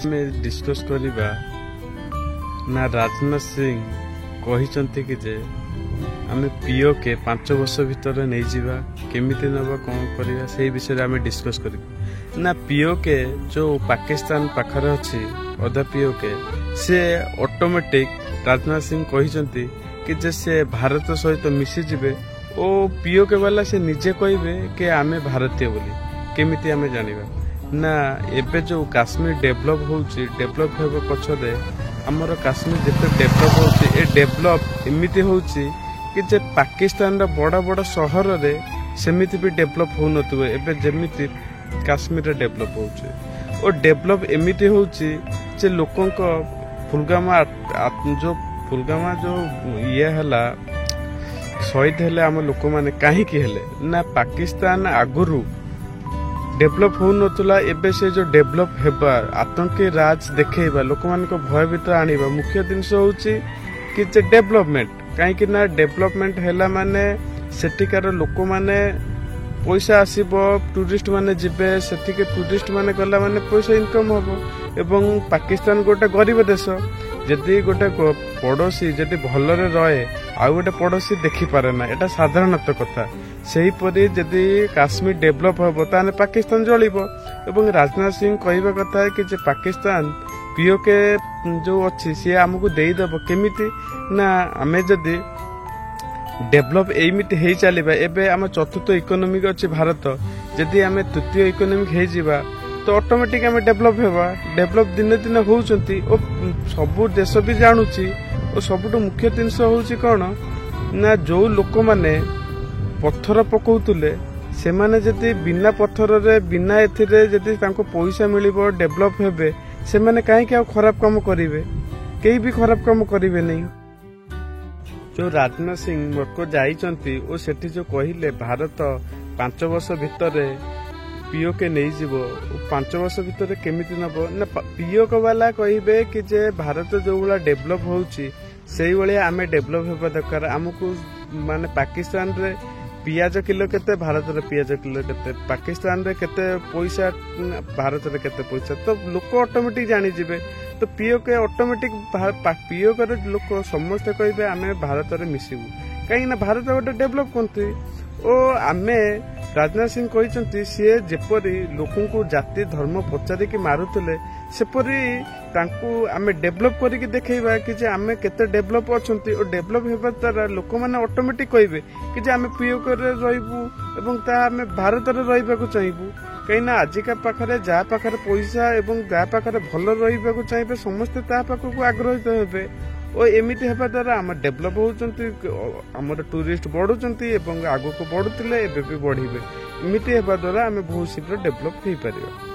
में डिस्कस करिबा ना राजनाथ सिंह कहिसंती कि जे आमे पीओ के 5 वर्ष भीतर नहीं जीवा केमिति नबा कौन करिया से विषय आमे डिस्कस करी ना पीओ के जो पाकिस्तान पाखर अछि अधा पीओ के से ऑटोमेटिक राजनाथ सिंह कहिसंती कि जे से भारत सहित मिसी जिवे ओ पीओ के वाला से निजे कहबे कि आमे भारतीय बोली केमिति आमे जानिबा ना एबे जो काश्मीर डेवलप होउची डेवलप हेबे पछरे हमर काश्मीर जते डेवलप होउची ए डेवलप एमिति होउची कि जे पाकिस्तान रा बड़ा बड़ा शहर रे सेमिति भी डेवलप हो नतुवे एबे जेमिति काश्मीर रे डेवलप होउची ओ डेवलप एमिति होउची जे लोकन को फुलगामा जो ये हला शहीद हेले आम लोक माने काहे की हेले ना पाकिस्तान आगुरु डेवलप हो नतुला एबे से जो डेवलप हेबा आतंकी राज देखेबा लोक मान को भयभीत आनिबा मुख्य जिनस होउची कि जे डेवलपमेंट काहे कि ना डेवलपमेंट हेला माने सेटिकार लोक माने पैसा आसीबो टूरिस्ट माने जिबे सेटिके टूरिस्ट माने गला माने पैसा इनकम होबो एवं पाकिस्तान गोटे गरीब देश जदि गोटे पड़ोसी जदि भलरे रहे आउ गोटे पड़ोसी देखि पारे ना एटा साधारणत कथा सेही परि जदि काश्मीर डेवलप होबो ताने पाकिस्तान जळिबो एवं राजनाथ सिंह कहबा कथा है कि जे पाकिस्तान पीओ के जो अछि से हमकु देई देबो केमिति ना हमें जदि डेवलप एमिति हेई चलिबा एबे हम चतुर्थ इकोनॉमिक अछि भारत जदि हमें तृतीय इकोनॉमिक हेई जिबा तो ऑटोमेटिक हमें डेवलप हेबा डेवलप दिन दिन होउचंती ओ सब देश भी जानुची ओ सबुठ मुख्य जिनस होउची कोन ना जो लोक माने पत्थर पकाउतुले से माने जदि बिना पत्थर रे बिना एथिरे जदि तांको पैसा मिलिबो डेवलप हेबे से माने काहे कि खराब काम करिवे केही भी खराब काम करिवे नहीं जो राजनाथ सिंह मोको जाइचंती ओ सेठी जो कहिले भारत 5 वर्ष भीतर पीओ के नहीं जीवो 5 वर्ष भीतर केमिति नबो ना पीओ को वाला कहिबे कि जे भारत जो वाला डेवलप होउची सेही वाले आमे डेवलप हेबा दरकार हमकु माने पाकिस्तान रे पियाज किलो केते भारत रे पियाज किलो केते पाकिस्तान रे केते पैसा भारत रे केते पैसा तो लोक ऑटोमेटिक जानि जिवे तो पीओ के ऑटोमेटिक पीओ करे लोक समस्त कहबे आमे भारत रे मिसिबु काहे ना भारत गोटे डेवलप कंट्री ओ आमे राजनाथ सिंह कहिसंती से जेपरी लोकन को जाति धर्म पचारि कि मारुतले सेपरी तांको आमे डेवलप करिक देखैबा कि जे आमे केते डेवलप अछंती ओ डेवलप हेबा तारा लोक माने ऑटोमेटिक कहबे कि जे आमे पीओ करे रहिबु एवं ता आमे भारत रे रहिबा को चाहिबु कहिना आजिका पाखरे जा पाखरे पैसा एवं जा पाखरे भलो रहिबा को चाहिबे समस्त ता पाखो को आग्रहित हेबे ओ एमिति हेबा द्वारा आम डेवलप होउचंती हमर टूरिस्ट बढ़ुचंती एवं आगो को बढ़ुतिले एबे भी बढ़िबे एमिति हेबा द्वारा आमे बहुत शीघ्र डेवलप हेई परिबा।